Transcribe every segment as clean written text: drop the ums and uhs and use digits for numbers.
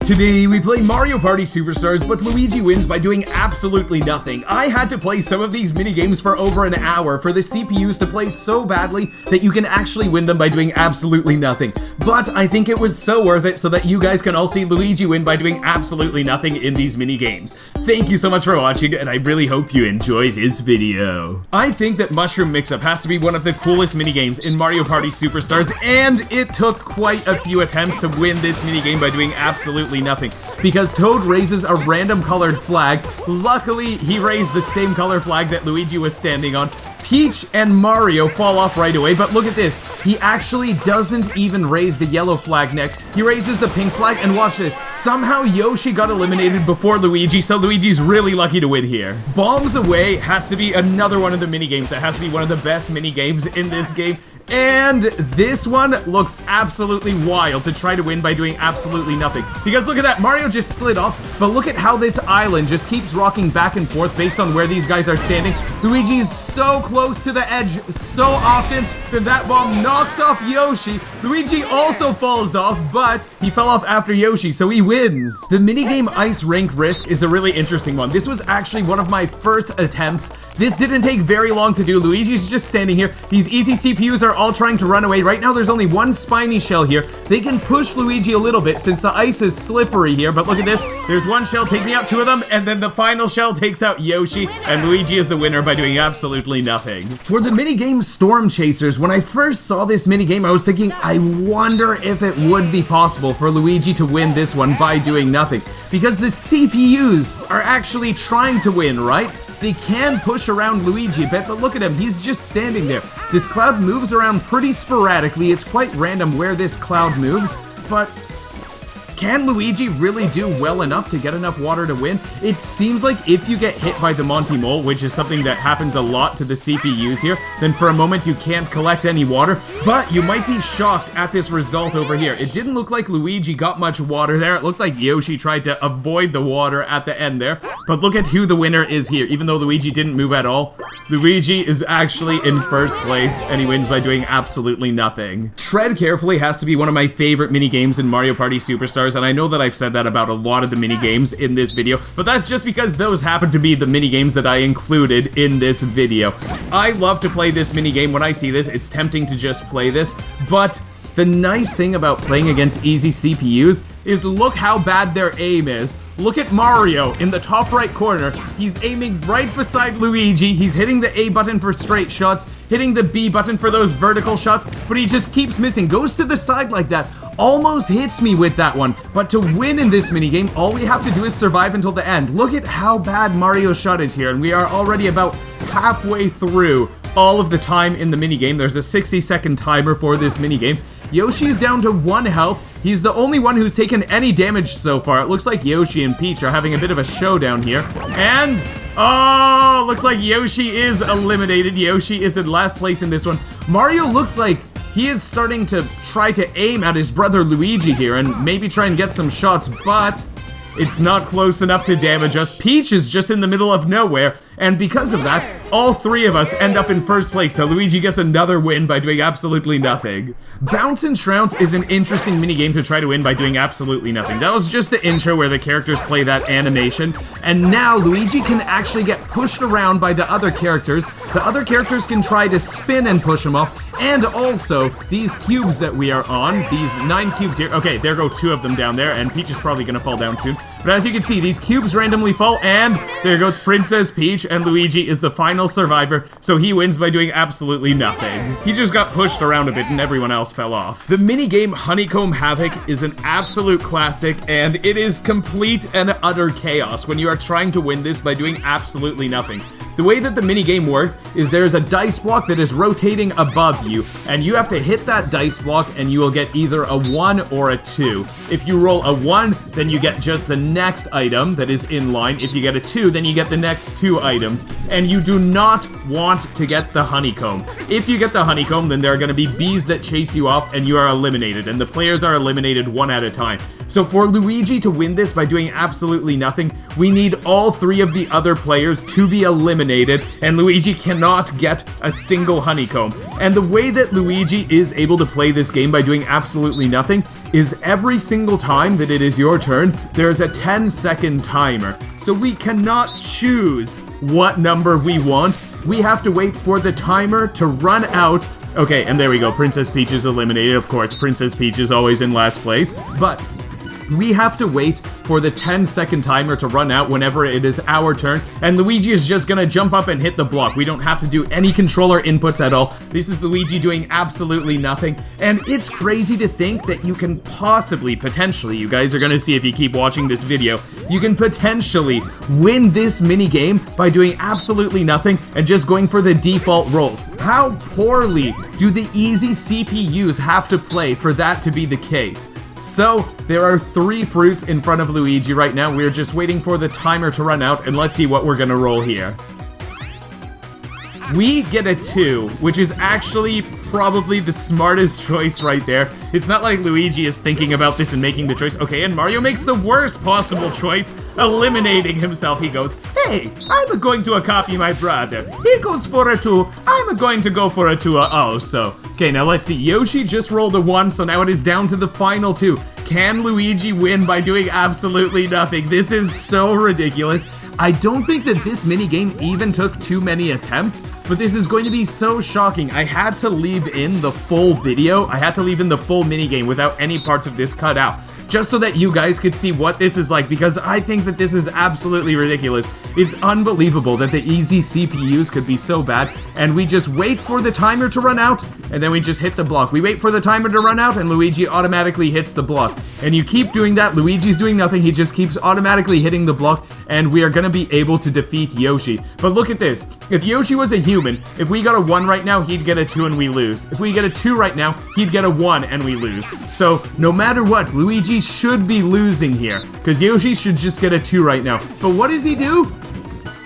Today we play Mario Party Superstars, but Luigi wins by doing absolutely nothing. I had to play some of these minigames for over an hour for the CPUs to play so badly that you can actually win them by doing absolutely nothing. But I think it was so worth it so that you guys can all see Luigi win by doing absolutely nothing in these minigames. Thank you so much for watching, and I really hope you enjoy this video. I think that Mushroom Mix-Up has to be one of the coolest minigames in Mario Party Superstars, and it took quite a few attempts to win this minigame by doing absolutely nothing, because Toad raises a random colored flag. Luckily, he raised the same color flag that Luigi was standing on. Peach and Mario fall off right away, but look at this. He actually doesn't even raise the yellow flag next. He raises the pink flag, and watch this. Somehow Yoshi got eliminated before Luigi, so Luigi's really lucky to win here. Bombs Away has to be another one of the minigames that has to be one of the best minigames in this game. And this one looks absolutely wild to try to win by doing absolutely nothing. Because look at that, Mario just slid off, but look at how this island just keeps rocking back and forth based on where these guys are standing. Luigi's so close to the edge so often that that bomb knocks off Yoshi. Luigi also falls off, but he fell off after Yoshi, so he wins. The minigame Ice Rink Risk is a really interesting one. This was actually one of my first attempts. This didn't take very long to do. Luigi's just standing here. These easy CPUs are all trying to run away. Right now there's only one spiny shell here. They can push Luigi a little bit since the ice is slippery here, but look at this. There's one shell taking out two of them, and then the final shell takes out Yoshi, and Luigi is the winner by doing absolutely nothing. For the minigame Storm Chasers, when I first saw this minigame, I was thinking, I wonder if it would be possible for Luigi to win this one by doing nothing, because the CPUs are actually trying to win, right? They can push around Luigi a bit, but look at him, he's just standing there. This cloud moves around pretty sporadically. It's quite random where this cloud moves, but can Luigi really do well enough to get enough water to win? It seems like if you get hit by the Monty Mole, which is something that happens a lot to the CPUs here, then for a moment you can't collect any water, but you might be shocked at this result over here. It didn't look like Luigi got much water there. It looked like Yoshi tried to avoid the water at the end there, but look at who the winner is here. Even though Luigi didn't move at all, Luigi is actually in first place, and he wins by doing absolutely nothing. Tread Carefully has to be one of my favorite minigames in Mario Party Superstars, and I know that I've said that about a lot of the minigames in this video, but that's just because those happen to be the minigames that I included in this video. I love to play this minigame. When I see this, it's tempting to just play this, but the nice thing about playing against easy CPUs is look how bad their aim is. Look at Mario in the top right corner. He's aiming right beside Luigi. He's hitting the A button for straight shots, hitting the B button for those vertical shots, but he just keeps missing. Goes to the side like that. Almost hits me with that one. But to win in this minigame, all we have to do is survive until the end. Look at how bad Mario's shot is here, and we are already about halfway through all of the time in the minigame. There's a 60-second timer for this minigame. Yoshi's down to 1 health. He's the only one who's taken any damage so far. It looks like Yoshi and Peach are having a bit of a showdown here. And, oh, looks like Yoshi is eliminated. Yoshi is in last place in this one. Mario looks like he is starting to try to aim at his brother Luigi here and maybe try and get some shots, but it's not close enough to damage us. Peach is just in the middle of nowhere, and because of that, all three of us end up in first place, so Luigi gets another win by doing absolutely nothing. Bounce and Trounce is an interesting minigame to try to win by doing absolutely nothing. That was just the intro where the characters play that animation, and now Luigi can actually get pushed around by the other characters. The other characters can try to spin and push him off, and also these cubes that we are on, these 9 cubes here. Okay, there go 2 of them down there, and Peach is probably gonna fall down soon. But as you can see, these cubes randomly fall, and there goes Princess Peach, and Luigi is the final survivor, so he wins by doing absolutely nothing. He just got pushed around a bit and everyone else fell off. The minigame Honeycomb Havoc is an absolute classic, and it is complete and utter chaos when you are trying to win this by doing absolutely nothing. The way that the minigame works is there's a dice block that is rotating above you, and you have to hit that dice block and you will get either a 1 or a 2. If you roll a 1, then you get just the next item that is in line. If you get a 2, then you get the next 2 items. And you do not want to get the honeycomb. If you get the honeycomb, then there are going to be bees that chase you off and you are eliminated, and the players are eliminated one at a time. So for Luigi to win this by doing absolutely nothing, we need all 3 of the other players to be eliminated, and Luigi cannot get a single honeycomb. And the way that Luigi is able to play this game by doing absolutely nothing is every single time that it is your turn, there's a 10-second timer. So we cannot choose what number we want. We have to wait for the timer to run out. Okay, and there we go. Princess Peach is eliminated. Of course, Princess Peach is always in last place. But we have to wait for the 10-second timer to run out whenever it is our turn, and Luigi is just gonna jump up and hit the block. We don't have to do any controller inputs at all. This is Luigi doing absolutely nothing, and it's crazy to think that you can potentially, you guys are gonna see if you keep watching this video, you can potentially win this minigame by doing absolutely nothing and just going for the default rolls. How poorly do the easy CPUs have to play for that to be the case? So, there are 3 fruits in front of Luigi right now. We're just waiting for the timer to run out, and let's see what we're gonna roll here. We get a 2, which is actually probably the smartest choice right there. It's not like Luigi is thinking about this and making the choice. Okay, and Mario makes the worst possible choice, eliminating himself. He goes, hey, I'm going to copy my brother. He goes for a 2, I'm going to go for a 2 also. Okay, now let's see. Yoshi just rolled a 1, so now it is down to the final 2. Can Luigi win by doing absolutely nothing? This is so ridiculous. I don't think that this minigame even took too many attempts, but this is going to be so shocking. I had to leave in the full video. I had to leave in the full minigame without any parts of this cut out, just so that you guys could see what this is like, because I think that this is absolutely ridiculous. It's unbelievable that the easy CPUs could be so bad, and we just wait for the timer to run out, and then we just hit the block. We wait for the timer to run out, and Luigi automatically hits the block. And you keep doing that, Luigi's doing nothing, he just keeps automatically hitting the block, and we are gonna be able to defeat Yoshi. But look at this. If Yoshi was a human, if we got a 1 right now, he'd get a 2 and we lose. If we get a 2 right now, he'd get a 1 and we lose. So, no matter what, Luigi should be losing here, because Yoshi should just get a 2 right now. But what does he do?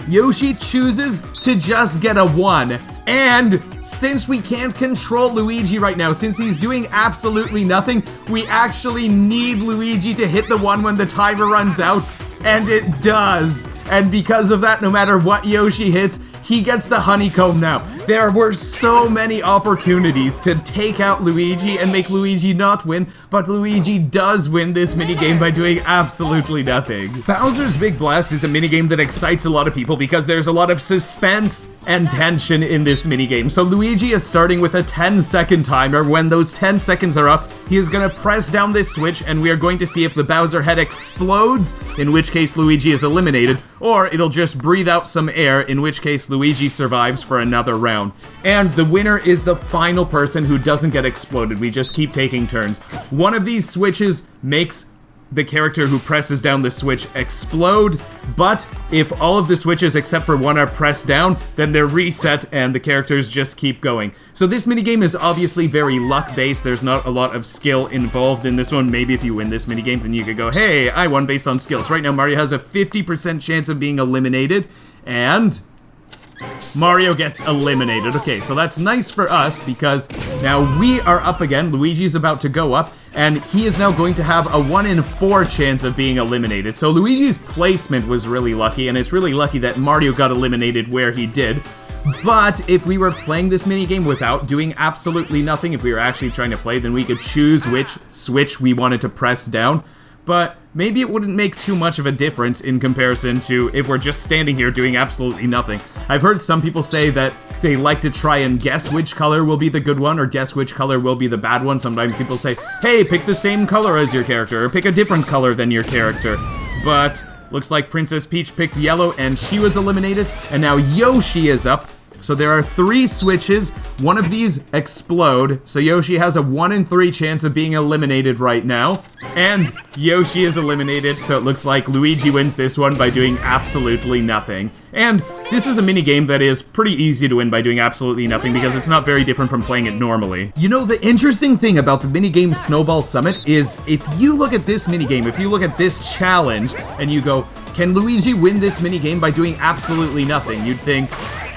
Yoshi chooses to just get a 1. And since we can't control Luigi right now, since he's doing absolutely nothing, we actually need Luigi to hit the 1 when the timer runs out, and it does. And because of that, no matter what Yoshi hits, he gets the honeycomb now. There were so many opportunities to take out Luigi and make Luigi not win, but Luigi does win this minigame by doing absolutely nothing. Bowser's Big Blast is a minigame that excites a lot of people because there's a lot of suspense and tension in this minigame. So Luigi is starting with a 10-second timer. When those 10 seconds are up, he is gonna press down this switch and we are going to see if the Bowser head explodes, in which case Luigi is eliminated, or it'll just breathe out some air, in which case Luigi survives for another round. And the winner is the final person who doesn't get exploded. We just keep taking turns. One of these switches makes the character who presses down the switch explode, but if all of the switches except for one are pressed down, then they're reset and the characters just keep going. So this minigame is obviously very luck-based. There's not a lot of skill involved in this one. Maybe if you win this minigame, then you could go, hey, I won based on skills. Right now, Mario has a 50% chance of being eliminated, and Mario gets eliminated. Okay, so that's nice for us because now we are up again. Luigi's about to go up, and he is now going to have a 1 in 4 chance of being eliminated. So Luigi's placement was really lucky, and it's really lucky that Mario got eliminated where he did. But if we were playing this minigame without doing absolutely nothing, if we were actually trying to play, then we could choose which switch we wanted to press down. But maybe it wouldn't make too much of a difference in comparison to if we're just standing here doing absolutely nothing. I've heard some people say that they like to try and guess which color will be the good one or guess which color will be the bad one. Sometimes people say, hey, pick the same color as your character or pick a different color than your character. But looks like Princess Peach picked yellow and she was eliminated, and now Yoshi is up. So there are 3 switches, one of these explode, so Yoshi has a 1 in 3 chance of being eliminated right now. And Yoshi is eliminated, so it looks like Luigi wins this one by doing absolutely nothing. And this is a minigame that is pretty easy to win by doing absolutely nothing because it's not very different from playing it normally. You know, the interesting thing about the minigame Snowball Summit is if you look at this minigame, if you look at this challenge, and you go, can Luigi win this minigame by doing absolutely nothing? You'd think,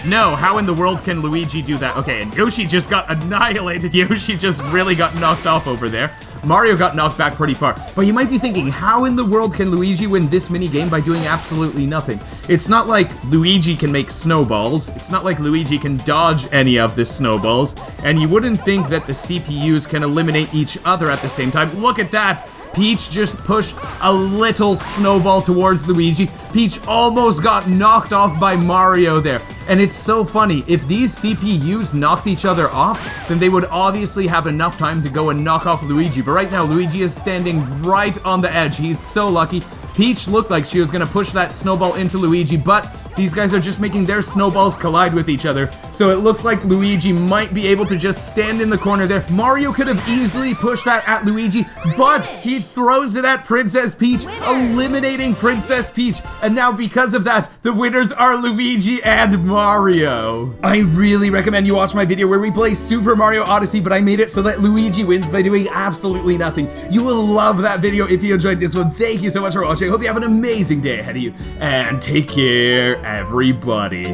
no, how in the world can Luigi do that? Okay, and Yoshi just got annihilated. Yoshi just really got knocked off over there. Mario got knocked back pretty far. But you might be thinking, how in the world can Luigi win this minigame by doing absolutely nothing? It's not like Luigi can make snowballs. It's not like Luigi can dodge any of the snowballs. And you wouldn't think that the CPUs can eliminate each other at the same time. Look at that! Peach just pushed a little snowball towards Luigi. Peach almost got knocked off by Mario there. And it's so funny, if these CPUs knocked each other off, then they would obviously have enough time to go and knock off Luigi. But right now, Luigi is standing right on the edge. He's so lucky. Peach looked like she was gonna push that snowball into Luigi, but these guys are just making their snowballs collide with each other. So it looks like Luigi might be able to just stand in the corner there. Mario could have easily pushed that at Luigi, but he throws it at Princess Peach, eliminating Princess Peach. And now because of that, the winners are Luigi and Mario. I really recommend you watch my video where we play Super Mario Odyssey, but I made it so that Luigi wins by doing absolutely nothing. You will love that video if you enjoyed this one. Thank you so much for watching. I hope you have an amazing day ahead of you, and take care, everybody.